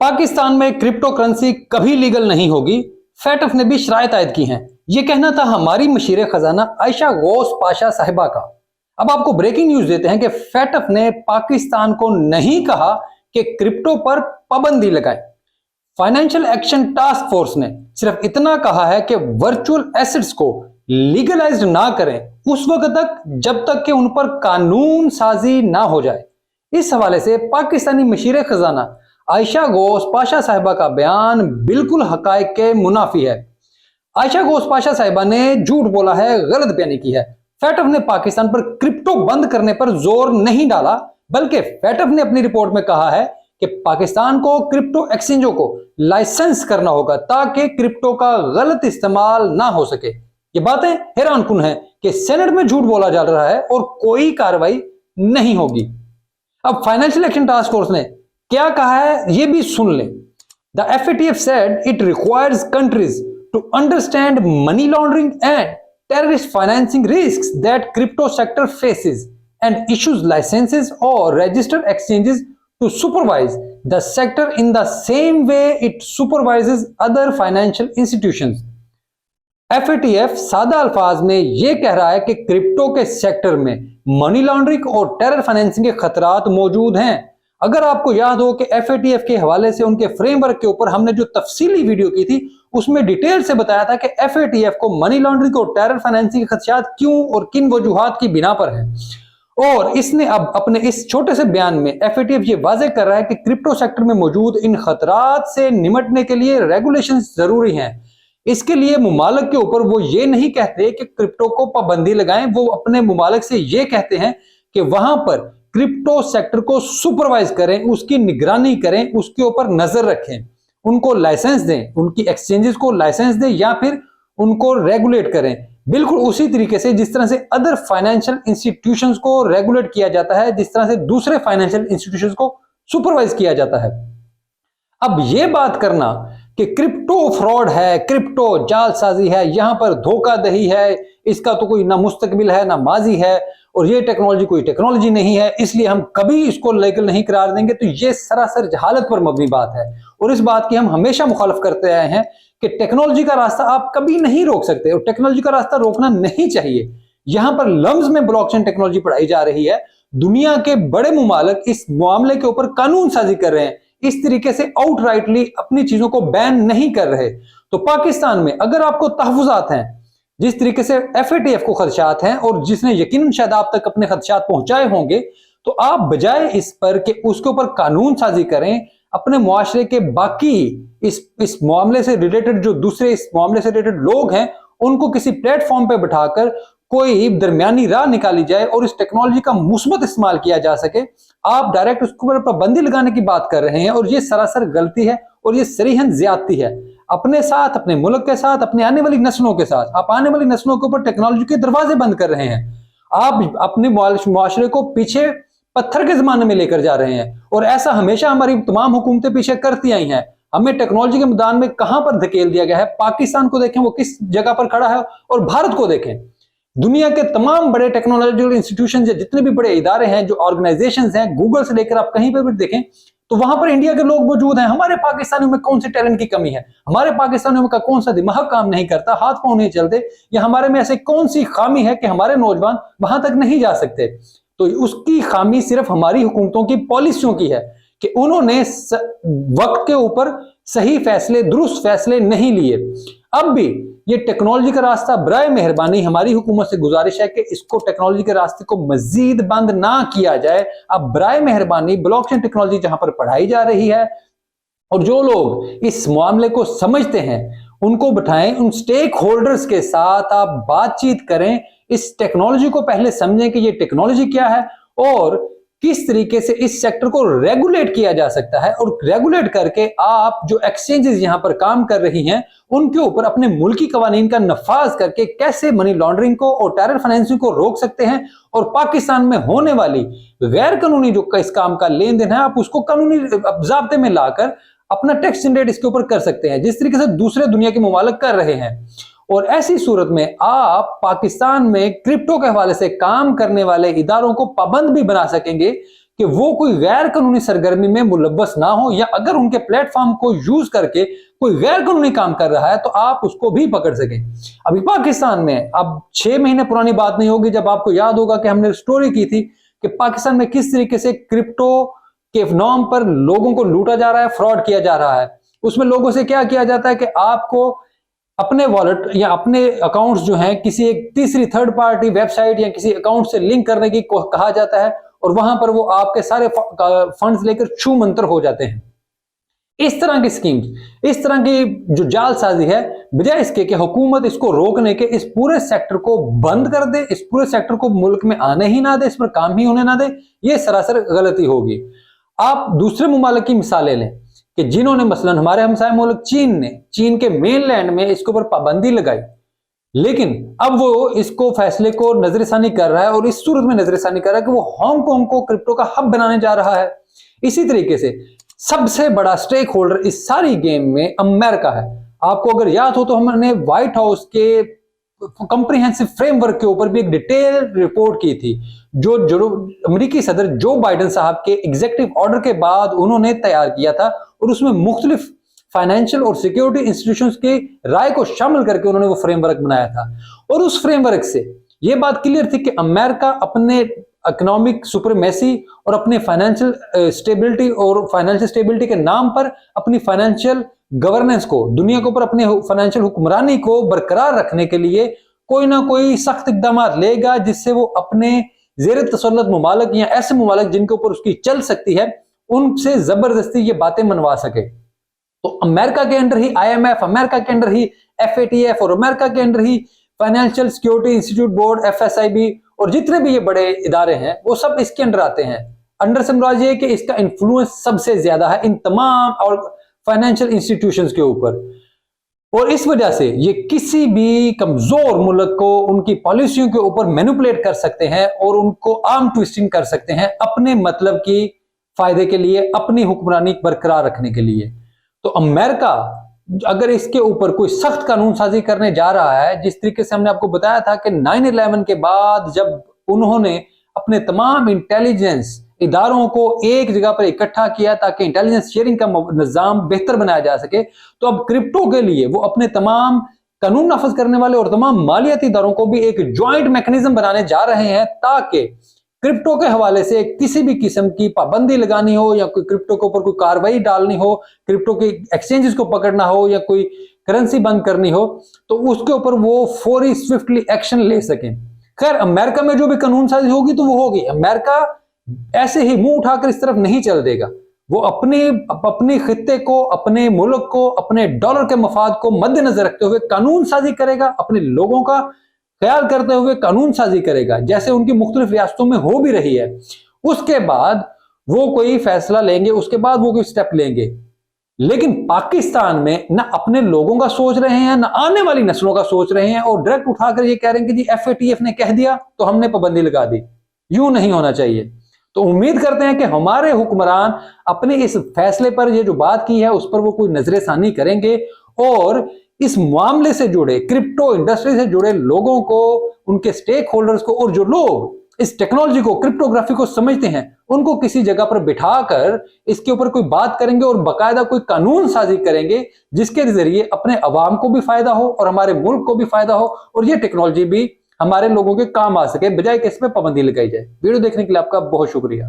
पाकिस्तान में crypto currency कभी legal नहीं होगी। फैटफ ने भी शराइत आयद की हैं। ये कहना था हमारी मशीर खजाना आयशा गौस पाशा साहिबा का। अब आपको ब्रेकिंग न्यूज देते हैं कि फैटफ ने पाकिस्तान को नहीं कहा कि क्रिप्टो पर पाबंदी लगाए। फाइनेंशियल एक्शन टास्क फोर्स ने सिर्फ इतना कहा है कि वर्चुअल एसेट्स को लीगलाइज्ड ना करें उस वक्त तक जब तक कि उन पर कानून साजी ना हो जाए। इस हवाले से पाकिस्तानी मशीर खजाना आयशा गौस पाशा साहिबा का बयान बिल्कुल हकायक के मुनाफी है। आयशा गौस पाशा साहिबा ने झूठ बोला है, गलत बयानी की है। फैटफ ने पाकिस्तान पर क्रिप्टो बंद करने पर जोर नहीं डाला, बल्कि फैटफ ने अपनी रिपोर्ट में कहा है कि पाकिस्तान को क्रिप्टो एक्सचेंजों को लाइसेंस करना होगा ताकि क्रिप्टो का गलत इस्तेमाल ना हो सके। ये बातें हैरानकुन है कि सेनेट में झूठ बोला जा रहा है और कोई कार्रवाई नहीं होगी। अब फाइनेंशियल एक्शन टास्क फोर्स ने क्या कहा है ये भी सुन लें। The FATF said it requires countries to understand money laundering and terrorist financing risks that crypto sector faces and issues licenses or register exchanges to supervise the sector in the same way it supervises other financial institutions. FATF सादा अल्फाज में यह कह रहा है कि crypto के sector में मनी लॉन्ड्रिंग और टेरर फाइनेंसिंग के खतरात मौजूद हैं। अगर आपको याद हो कि FATF के हवाले से उनके फ्रेमवर्क के ऊपर हमने जो तफसीली वीडियो की थी उसमें डिटेल से बताया था कि FATF को मनी लॉन्ड्रिंग और टेरर फाइनेंसिंग के खदशात क्यों और किन वजूहात की बिना पर है। और इसने अब अपने इस छोटे से बयान में FATF ये वाज़ेह कर रहा है कि क्रिप्टो सेक्टर में मौजूद इन खतरात से निमटने के लिए रेगुलेशन जरूरी हैं। इसके लिए मुमालिक के ऊपर वो ये नहीं कहते कि क्रिप्टो को पाबंदी लगाएं, वो अपने मुमालिक से ये कहते हैं कि वहां पर क्रिप्टो सेक्टर को सुपरवाइज करें, उसकी निगरानी करें, उसके ऊपर नजर रखें, उनको लाइसेंस दें, उनकी एक्सचेंजेस को लाइसेंस दें या फिर उनको रेगुलेट करें, बिल्कुल उसी तरीके से जिस तरह से अदर फाइनेंशियल इंस्टीट्यूशंस को रेगुलेट किया जाता है, जिस तरह से दूसरे फाइनेंशियल इंस्टीट्यूशंस को सुपरवाइज किया जाता है। अब यह बात करना कि क्रिप्टो फ्रॉड है, क्रिप्टो जालसाजी है, यहां पर धोखाधड़ी है, इसका तो कोई ना मुस्तकबिल है ना माजी है और ये टेक्नोलॉजी कोई टेक्नोलॉजी नहीं है इसलिए हम कभी इसको लीगल नहीं करार देंगे, तो ये सरासर जहालत पर मबनी बात है। और इस बात की हम हमेशा मुखालफ करते आए हैं कि टेक्नोलॉजी का रास्ता आप कभी नहीं रोक सकते और टेक्नोलॉजी का रास्ता रोकना नहीं चाहिए। यहां पर लम्ज में ब्लॉकचेन टेक्नोलॉजी पढ़ाई जा रही है। दुनिया के बड़े मुमालिक इस मामले के ऊपर कानून साजी कर रहे हैं, इस तरीके से आउटराइटली अपनी चीजों को बैन नहीं कर रहे। तो पाकिस्तान में अगर आपको तहफुजात हैं, जिस तरीके से FATF को खदशात हैं और जिसने यकीनन शायद आप तक अपने खदशात पहुंचाए होंगे, तो आप बजाय इस पर कि उसके ऊपर कानून साजी करें, अपने मुआशरे के बाकी इस मामले से रिलेटेड जो दूसरे इस मामले से रिलेटेड लोग हैं उनको किसी प्लेटफॉर्म पर बिठाकर कोई दरमियानी राह निकाली जाए और इस टेक्नोलॉजी का मुस्बत इस्तेमाल किया जा सके। आप डायरेक्ट उसके ऊपर पाबंदी लगाने की बात कर रहे हैं और ये सरासर गलती है और ये सरीहन ज्यादती है अपने साथ, अपने मुल्क के साथ, अपने आने वाली नस्लों के साथ। आप आने वाली नस्लों के ऊपर टेक्नोलॉजी के दरवाजे बंद कर रहे हैं। आप अपने मुआशरे को पीछे पत्थर के जमाने में लेकर जा रहे हैं और ऐसा हमेशा हमारी तमाम हुकूमतें पीछे करती आई हैं। हमें टेक्नोलॉजी के मैदान में कहां पर धकेल दिया गया है। पाकिस्तान को देखें वो किस जगह पर खड़ा है और भारत को देखें, दुनिया के तमाम बड़े टेक्नोलॉजिकल इंस्टीट्यूशंस है, जितने भी बड़े इदारे हैं, जो ऑर्गेनाइजेशंस हैं, गूगल से लेकर आप कहीं पर भी देखें तो वहां पर इंडिया के लोग मौजूद हैं। हमारे पाकिस्तानियों में कौन सी टैलेंट की कमी है, हमारे पाकिस्तानियों का कौन सा दिमाग काम नहीं करता, हाथ पांव नहीं चलते, या हमारे में ऐसे कौन सी खामी है कि हमारे नौजवान वहां तक नहीं जा सकते। तो उसकी खामी सिर्फ हमारी हुकूमतों की पॉलिसियों की है कि उन्होंने वक्त के ऊपर सही फैसले, दुरुस्त फैसले नहीं लिए। अब भी ये टेक्नोलॉजी का रास्ता बराए मेहरबानी हमारी हुकूमत से गुजारिश है कि इसको टेक्नोलॉजी के रास्ते को मजीद बंद ना किया जाए। अब बराए मेहरबानी ब्लॉकचेन टेक्नोलॉजी जहां पर पढ़ाई जा रही है और जो लोग इस मामले को समझते हैं उनको बिठाएं, उन स्टेक होल्डर्स के साथ आप बातचीत करें, इस टेक्नोलॉजी को पहले समझें कि ये टेक्नोलॉजी क्या है और किस तरीके से इस सेक्टर को रेगुलेट किया जा सकता है। और रेगुलेट करके आप जो एक्सचेंजेस यहां पर काम कर रही हैं उनके ऊपर अपने मुल्की कवानीन का नफाज करके कैसे मनी लॉन्ड्रिंग को और टेरर फाइनेंसिंग को रोक सकते हैं और पाकिस्तान में होने वाली गैर कानूनी जो इस काम का लेन देन है आप उसको कानूनी ज़ाब्ते में लाकर अपना टैक्स जनरेट इसके ऊपर कर सकते हैं, जिस तरीके से दूसरे दुनिया के मुमालिक कर रहे हैं। और ऐसी सूरत में आप पाकिस्तान में क्रिप्टो के हवाले से काम करने वाले इदारों को पाबंद भी बना सकेंगे कि वो कोई गैर कानूनी सरगर्मी में मुलव्वस ना हो, या अगर उनके प्लेटफॉर्म को यूज करके कोई गैर कानूनी काम कर रहा है तो आप उसको भी पकड़ सकें। अभी पाकिस्तान में, अब 6 महीने पुरानी बात नहीं होगी जब आपको याद होगा कि हमने स्टोरी की थी कि पाकिस्तान में किस तरीके से क्रिप्टो के नाम पर लोगों को लूटा जा रहा है, फ्रॉड किया जा रहा है। उसमें लोगों से क्या किया जाता है कि आपको अपने वॉलेट या अपने अकाउंट्स जो हैं किसी एक तीसरी थर्ड पार्टी वेबसाइट या किसी अकाउंट से लिंक करने की कहा जाता है, और वहां पर वो आपके सारे फंड्स लेकर छू मंतर हो जाते हैं। इस तरह की स्कीम्स, इस तरह की जो जालसाजी है, बजाय इसके कि हुकूमत इसको रोकने के इस पूरे सेक्टर को बंद कर दे, इस पूरे सेक्टर को मुल्क में आने ही ना दे, इस पर काम ही होने ना दे, ये सरासर गलती होगी। आप दूसरे मुमालिक की मिसालें लें कि जिन्होंने, मसलन हमारे हमसाय मुल्क चीन ने, चीन के मेनलैंड में इसके ऊपर पाबंदी लगाई, लेकिन अब वो इसको फैसले को नजरसानी कर रहा है, और इस सूरत में नजरसानी कर रहा है कि वो हांगकांग को क्रिप्टो का हब बनाने जा रहा है। इसी तरीके से सबसे बड़ा स्टेक होल्डर इस सारी गेम में अमेरिका है। आपको अगर याद हो तो हमने व्हाइट हाउस के कॉम्प्रिहेंसिव फ्रेमवर्क के ऊपर भी एक डिटेल रिपोर्ट की थी, जो अमेरिकी सदर जो बाइडेन साहब के एग्जीक्यूटिव ऑर्डर के बाद उन्होंने तैयार किया था, और उसमें मुख्तलिफ फाइनेंशियल और सिक्योरिटी इंस्टीट्यूशंस की राय को शामिल करके उन्होंने वो फ्रेमवर्क बनाया था। और उस फ्रेमवर्क से ये बात क्लियर थी कि अमेरिका अपने इकोनॉमिक सुपरमेसी और अपने फाइनेंशियल स्टेबिलिटी के नाम पर अपनी फाइनेंशियल गवर्नेंस को, दुनिया के ऊपर अपने फाइनेंशियल हुक्मरानी को बरकरार रखने के लिए कोई ना कोई सख्त इकदाम लेगा, जिससे वो अपने जेर तसल्लुत मुमालिक या ऐसे मुमालिक जिनके ऊपर उसकी चल सकती है, उनसे जबरदस्ती ये बातें मनवा सके। तो अमेरिका के अंदर ही IMF, अमेरिका के अंदर ही FATF, और अमेरिका के अंदर ही financial security institute board FSIB, और जितने भी ये बड़े इदारे हैं वो सब इसके अंदर आते हैं। अंडर से मुराद ये है कि इसका इन्फ्लुएंस सबसे ज्यादा है इन तमाम और फाइनेंशियल इंस्टीट्यूशंस के ऊपर, और इस वजह से ये किसी भी कमजोर मुल्क को उनकी पॉलिसियों के ऊपर मैनिपुलेट कर सकते हैं और उनको आर्म ट्विस्टिंग कर सकते हैं अपने मतलब की फायदे के लिए, अपनी हुक्मरानी बरकरार रखने के लिए। तो अमेरिका अगर इसके ऊपर कोई सख्त कानून साजी करने जा रहा है, जिस तरीके से हमने आपको बताया था कि 9/11 के बाद जब उन्होंने अपने तमाम इंटेलिजेंस इदारों को एक जगह पर इकट्ठा किया ताकि इंटेलिजेंस शेयरिंग का निजाम बेहतर बनाया जा सके, तो अब क्रिप्टो के लिए वो अपने तमाम कानून नाफज करने वाले और तमाम मालियाती इदारों को भी एक ज्वाइंट मैकेनिज्म बनाने जा रहे हैं, ताकि क्रिप्टो के हवाले से किसी भी किस्म की पाबंदी लगानी हो, या कोई क्रिप्टो के ऊपर कोई कार्रवाई डालनी हो, क्रिप्टो के एक्सचेंजेस को पकड़ना हो, या कोई करेंसी बंद करनी हो, तो उसके ऊपर वो फौरी स्विफ्टली एक्शन ले सकें। खैर, अमेरिका में जो भी कानून साजी होगी तो वो होगी। अमेरिका ऐसे ही मुंह उठाकर इस तरफ नहीं चल देगा। वो अपने खित्ते को, अपने मुल्क को, अपने डॉलर के मफाद को मद्देनजर रखते हुए कानून साजी करेगा, अपने लोगों का ख्याल करते हुए कानून साजी करेगा, जैसे उनकी मुख्तलिफ रियासतों में हो भी रही है। उसके बाद वो कोई फैसला लेंगे, उसके बाद वो कोई स्टेप लेंगे। लेकिन पाकिस्तान में ना अपने लोगों का सोच रहे हैं, ना आने वाली नस्लों का सोच रहे हैं, और डायरेक्ट उठाकर ये कह रहे हैं कि जी FATF ने कह दिया तो हमने पाबंदी लगा दी। यूं नहीं होना चाहिए। तो उम्मीद करते हैं कि हमारे हुक्मरान अपने इस फैसले पर, ये जो बात की है उस पर वो कोई नजरसानी करेंगे, और इस मामले से जुड़े, क्रिप्टो इंडस्ट्री से जुड़े लोगों को, उनके स्टेक होल्डर्स को, और जो लोग इस टेक्नोलॉजी को, क्रिप्टोग्राफी को समझते हैं, उनको किसी जगह पर बिठाकर इसके ऊपर कोई बात करेंगे और बाकायदा कोई कानून साजी करेंगे, जिसके जरिए अपने अवाम को भी फायदा हो और हमारे मुल्क को भी फायदा हो, और ये टेक्नोलॉजी भी हमारे लोगों के काम आ सके, बजाय कि इस पे पाबंदी लगाई जाए। वीडियो देखने के लिए आपका बहुत शुक्रिया।